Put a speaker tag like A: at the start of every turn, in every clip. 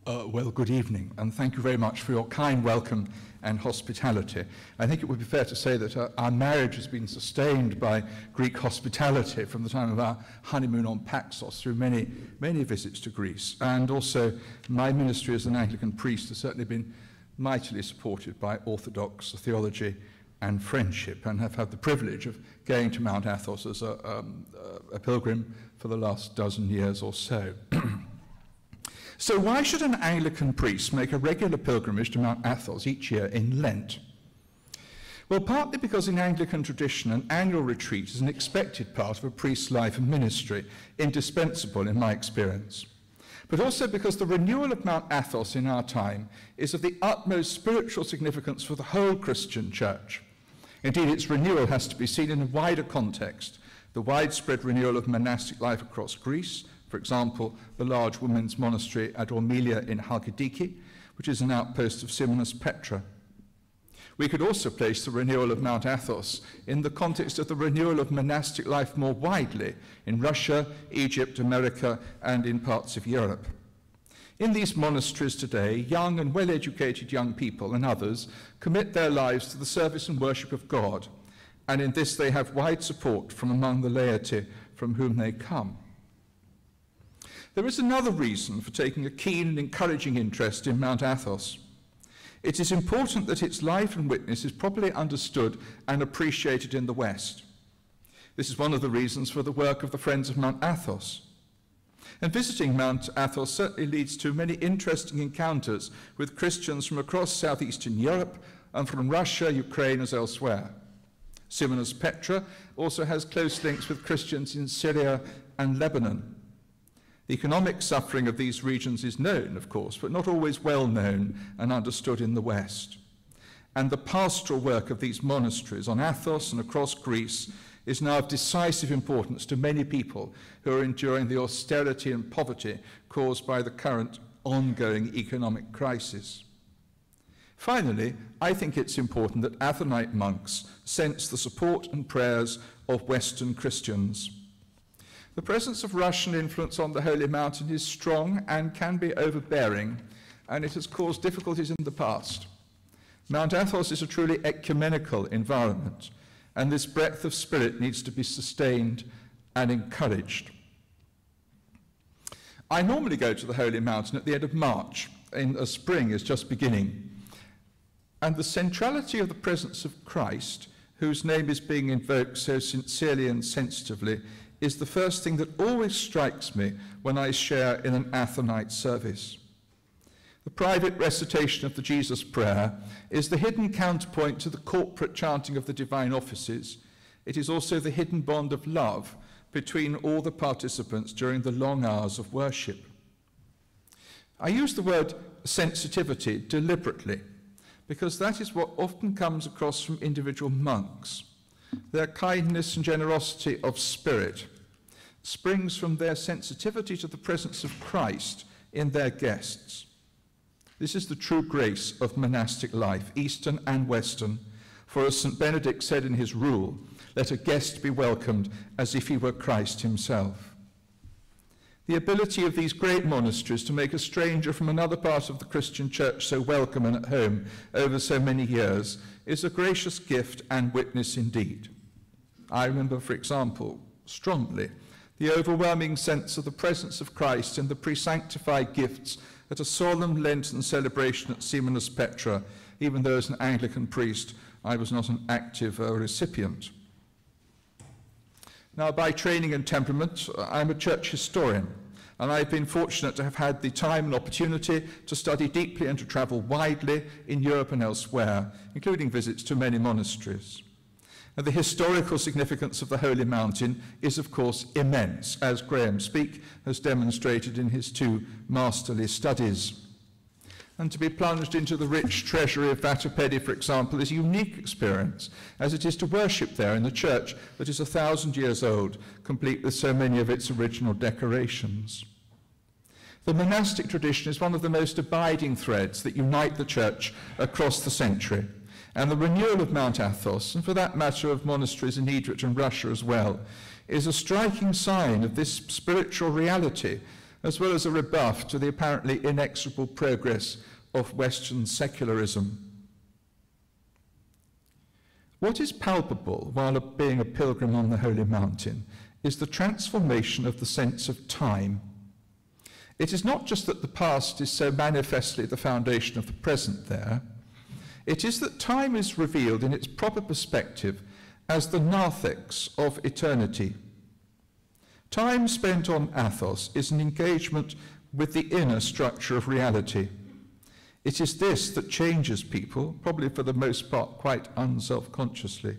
A: Well, good evening, and thank you very much for your kind welcome and hospitality. I think it would be fair to say that our marriage has been sustained by Greek hospitality from the time of our honeymoon on Paxos through many, many visits to Greece. And also, my ministry as an Anglican priest has certainly been mightily supported by Orthodox theology and friendship, and have had the privilege of going to Mt Athos as a pilgrim for the last dozen years or so. So why should an Anglican priest make a regular pilgrimage to Mt Athos each year in Lent? Well, partly because in Anglican tradition, an annual retreat is an expected part of a priest's life and ministry, indispensable in my experience. But also because the renewal of Mt Athos in our time is of the utmost spiritual significance for the whole Christian church. Indeed, its renewal has to be seen in a wider context, the widespread renewal of monastic life across Greece. For example, the large women's monastery at Ormelia in Halkidiki, which is an outpost of Simonas Petra. We could also place the renewal of Mt Athos in the context of the renewal of monastic life more widely in Russia, Egypt, America, and in parts of Europe. In these monasteries today, young and well-educated young people and others commit their lives to the service and worship of God, and in this they have wide support from among the laity from whom they come. There is another reason for taking a keen and encouraging interest in Mt Athos. It is important that its life and witness is properly understood and appreciated in the West. This is one of the reasons for the work of the Friends of Mt Athos. And visiting Mt Athos certainly leads to many interesting encounters with Christians from across southeastern Europe and from Russia, Ukraine, as elsewhere. Simonas Petra also has close links with Christians in Syria and Lebanon. The economic suffering of these regions is known, of course, but not always well known and understood in the West. And the pastoral work of these monasteries on Athos and across Greece is now of decisive importance to many people who are enduring the austerity and poverty caused by the current ongoing economic crisis. Finally, I think it's important that Athonite monks sense the support and prayers of Western Christians. The presence of Russian influence on the Holy Mountain is strong and can be overbearing, and it has caused difficulties in the past. Mt Athos is a truly ecumenical environment, and this breadth of spirit needs to be sustained and encouraged. I normally go to the Holy Mountain at the end of March, as spring is just beginning, and the centrality of the presence of Christ, whose name is being invoked so sincerely and sensitively, is the first thing that always strikes me when I share in an Athonite service. The private recitation of the Jesus Prayer is the hidden counterpoint to the corporate chanting of the divine offices. It is also the hidden bond of love between all the participants during the long hours of worship. I use the word sensitivity deliberately because that is what often comes across from individual monks. Their kindness and generosity of spirit springs from their sensitivity to the presence of Christ in their guests. This is the true grace of monastic life, Eastern and Western, for as St. Benedict said in his rule, let a guest be welcomed as if he were Christ himself. The ability of these great monasteries to make a stranger from another part of the Christian church so welcome and at home over so many years is a gracious gift and witness indeed. I remember, for example, strongly, the overwhelming sense of the presence of Christ in the pre-sanctified gifts at a solemn Lenten celebration at Simonas Petra, even though as an Anglican priest I was not an active recipient. Now, by training and temperament, I'm a church historian, and I've been fortunate to have had the time and opportunity to study deeply and to travel widely in Europe and elsewhere, including visits to many monasteries. And the historical significance of the Holy Mountain is, of course, immense, as Graham Speake has demonstrated in his two masterly studies. And to be plunged into the rich treasury of Vatopedi, for example, is a unique experience, as it is to worship there in a church that is 1,000 years old, complete with so many of its original decorations. The monastic tradition is one of the most abiding threads that unite the church across the century. And the renewal of Mt Athos, and for that matter of monasteries in Egypt and Russia as well, is a striking sign of this spiritual reality as well as a rebuff to the apparently inexorable progress of Western secularism. What is palpable while being a pilgrim on the Holy Mountain is the transformation of the sense of time. It is not just that the past is so manifestly the foundation of the present there, it is that time is revealed in its proper perspective as the narthex of eternity. Time spent on Athos is an engagement with the inner structure of reality. It is this that changes people, probably for the most part quite unself-consciously.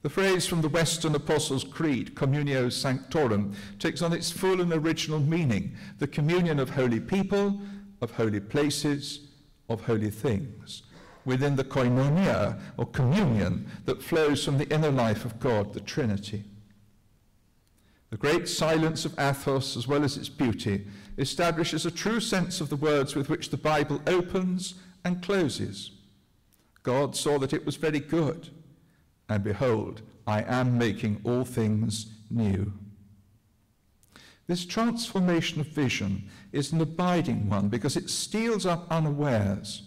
A: The phrase from the Western Apostles' Creed, Communio Sanctorum, takes on its full and original meaning, the communion of holy people, of holy places, of holy things, within the koinonia, or communion, that flows from the inner life of God, the Trinity. The great silence of Athos, as well as its beauty, establishes a true sense of the words with which the Bible opens and closes. God saw that it was very good, and behold, I am making all things new. This transformation of vision is an abiding one because it steals up unawares,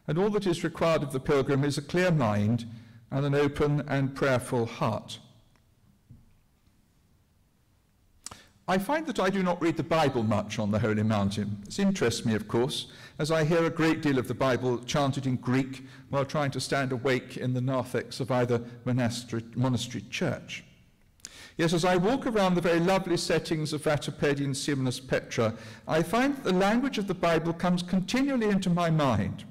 A: and all that is required of the pilgrim is a clear mind and an open and prayerful heart. I find that I do not read the Bible much on the Holy Mountain. This interests me, of course, as I hear a great deal of the Bible chanted in Greek while trying to stand awake in the narthex of either monastery church. Yet as I walk around the very lovely settings of Vatopedi and Simonas Petra, I find that the language of the Bible comes continually into my mind.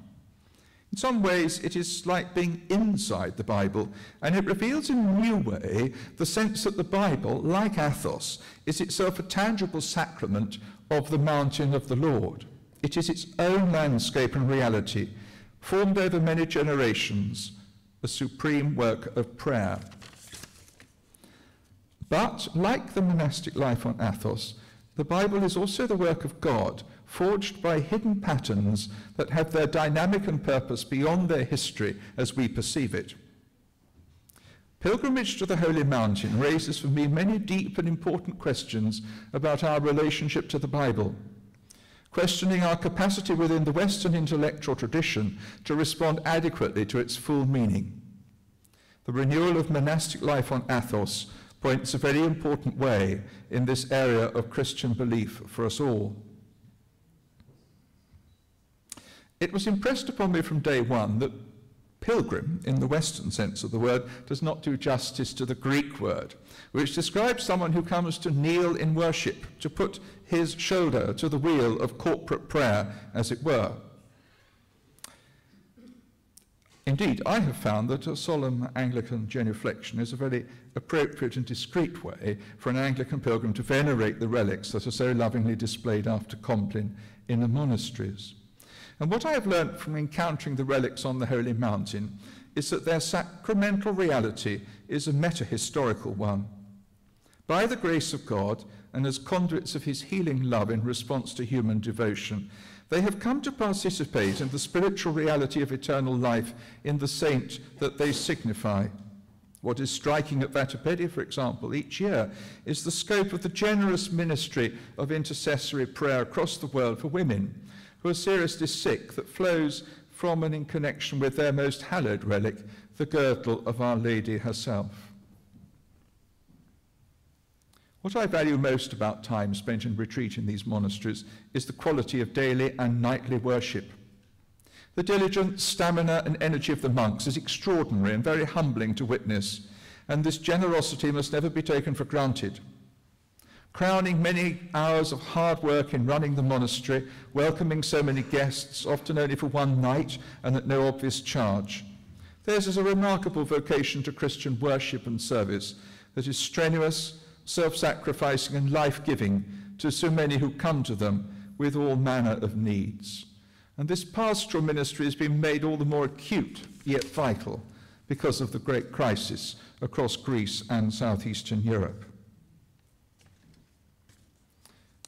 A: In some ways, it is like being inside the Bible, and it reveals in a new way the sense that the Bible, like Athos, is itself a tangible sacrament of the mountain of the Lord. It is its own landscape and reality, formed over many generations, a supreme work of prayer. But, like the monastic life on Athos, the Bible is also the work of God, forged by hidden patterns that have their dynamic and purpose beyond their history as we perceive it. Pilgrimage to the Holy Mountain raises for me many deep and important questions about our relationship to the Bible, questioning our capacity within the Western intellectual tradition to respond adequately to its full meaning. The renewal of monastic life on Athos points a very important way in this area of Christian belief for us all. It was impressed upon me from day one that pilgrim, in the Western sense of the word, does not do justice to the Greek word, which describes someone who comes to kneel in worship, to put his shoulder to the wheel of corporate prayer, as it were. Indeed, I have found that a solemn Anglican genuflection is a very appropriate and discreet way for an Anglican pilgrim to venerate the relics that are so lovingly displayed after Compline in the monasteries. And what I have learnt from encountering the relics on the Holy Mountain is that their sacramental reality is a meta-historical one. By the grace of God, and as conduits of his healing love in response to human devotion, they have come to participate in the spiritual reality of eternal life in the saint that they signify. What is striking at Vatopedi, for example, each year is the scope of the generous ministry of intercessory prayer across the world for women who are seriously sick, that flows from and in connection with their most hallowed relic, the girdle of Our Lady herself. What I value most about time spent in retreat in these monasteries is the quality of daily and nightly worship. The diligence, stamina, and energy of the monks is extraordinary and very humbling to witness, and this generosity must never be taken for granted. Crowning many hours of hard work in running the monastery, welcoming so many guests, often only for one night and at no obvious charge. Theirs is a remarkable vocation to Christian worship and service that is strenuous, self-sacrificing and life-giving to so many who come to them with all manner of needs. And this pastoral ministry has been made all the more acute, yet vital, because of the great crisis across Greece and southeastern Europe.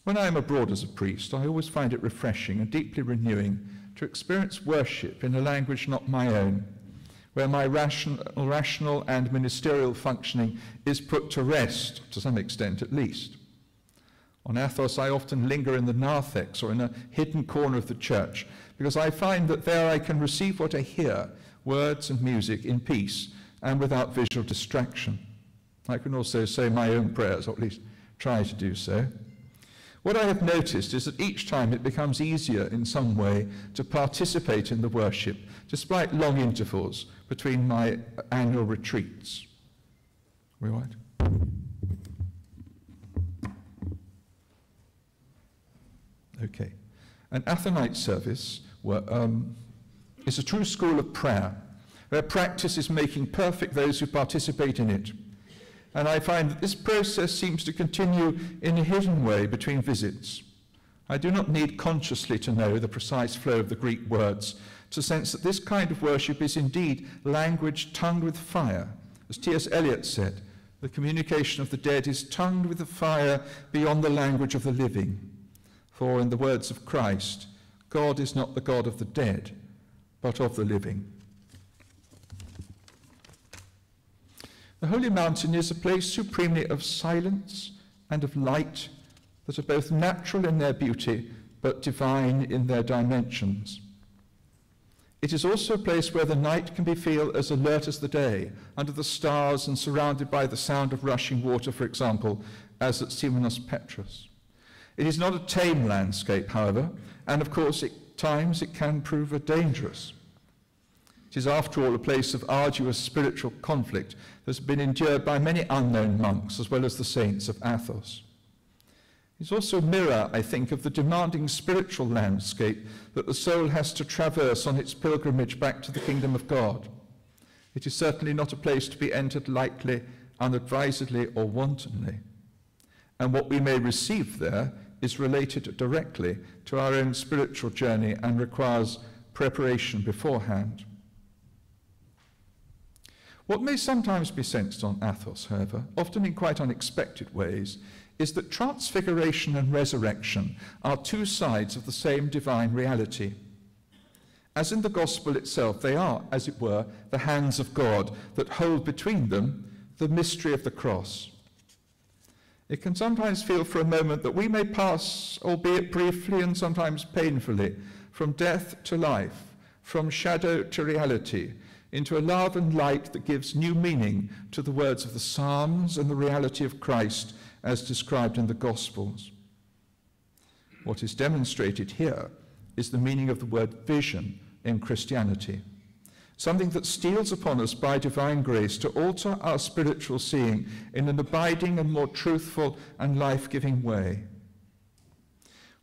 A: When I am abroad as a priest, I always find it refreshing and deeply renewing to experience worship in a language not my own, where my rational and ministerial functioning is put to rest, to some extent at least. On Athos, I often linger in the narthex or in a hidden corner of the church, because I find that there I can receive what I hear, words and music, in peace and without visual distraction. I can also say my own prayers, or at least try to do so. What I have noticed is that each time it becomes easier in some way to participate in the worship, despite long intervals between my annual retreats. We all right? Okay. An Athonite service is a true school of prayer, where practice is making perfect those who participate in it. And I find that this process seems to continue in a hidden way between visits. I do not need consciously to know the precise flow of the Greek words to sense that this kind of worship is indeed language tongued with fire. As T.S. Eliot said, the communication of the dead is tongued with the fire beyond the language of the living. For in the words of Christ, God is not the God of the dead, but of the living. The Holy Mountain is a place supremely of silence and of light that are both natural in their beauty but divine in their dimensions. It is also a place where the night can be feel as alert as the day, under the stars and surrounded by the sound of rushing water, for example, as at Simonos Petros. It is not a tame landscape, however, and of course at times it can prove dangerous. It is, after all, a place of arduous spiritual conflict that has been endured by many unknown monks as well as the saints of Athos. It is also a mirror, I think, of the demanding spiritual landscape that the soul has to traverse on its pilgrimage back to the kingdom of God. It is certainly not a place to be entered lightly, unadvisedly, or wantonly. And what we may receive there is related directly to our own spiritual journey and requires preparation beforehand. What may sometimes be sensed on Athos, however, often in quite unexpected ways, is that transfiguration and resurrection are two sides of the same divine reality. As in the gospel itself, they are, as it were, the hands of God that hold between them the mystery of the cross. It can sometimes feel for a moment that we may pass, albeit briefly and sometimes painfully, from death to life, from shadow to reality, into a love and light that gives new meaning to the words of the Psalms and the reality of Christ as described in the Gospels. What is demonstrated here is the meaning of the word vision in Christianity, something that steals upon us by divine grace to alter our spiritual seeing in an abiding and more truthful and life-giving way.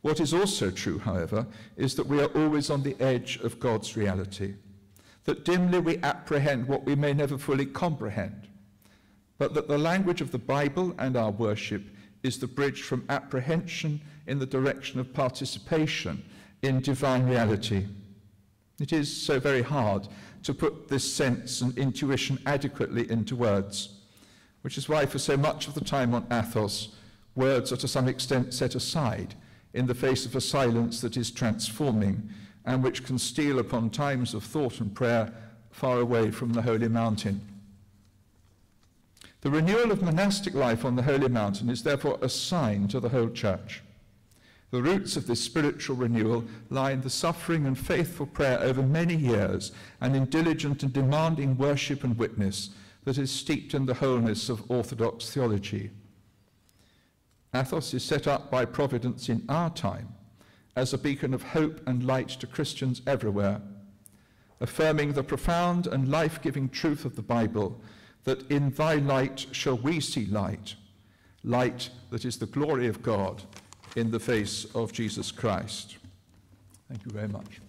A: What is also true, however, is that we are always on the edge of God's reality, that dimly we apprehend what we may never fully comprehend, but that the language of the Bible and our worship is the bridge from apprehension in the direction of participation in divine reality. It is so very hard to put this sense and intuition adequately into words, which is why for so much of the time on Athos, words are to some extent set aside in the face of a silence that is transforming and which can steal upon times of thought and prayer far away from the Holy Mountain. The renewal of monastic life on the Holy Mountain is therefore a sign to the whole Church. The roots of this spiritual renewal lie in the suffering and faithful prayer over many years and in diligent and demanding worship and witness that is steeped in the wholeness of Orthodox theology. Athos is set up by Providence in our time as a beacon of hope and light to Christians everywhere, affirming the profound and life-giving truth of the Bible that in thy light shall we see light, light that is the glory of God in the face of Jesus Christ. Thank you very much.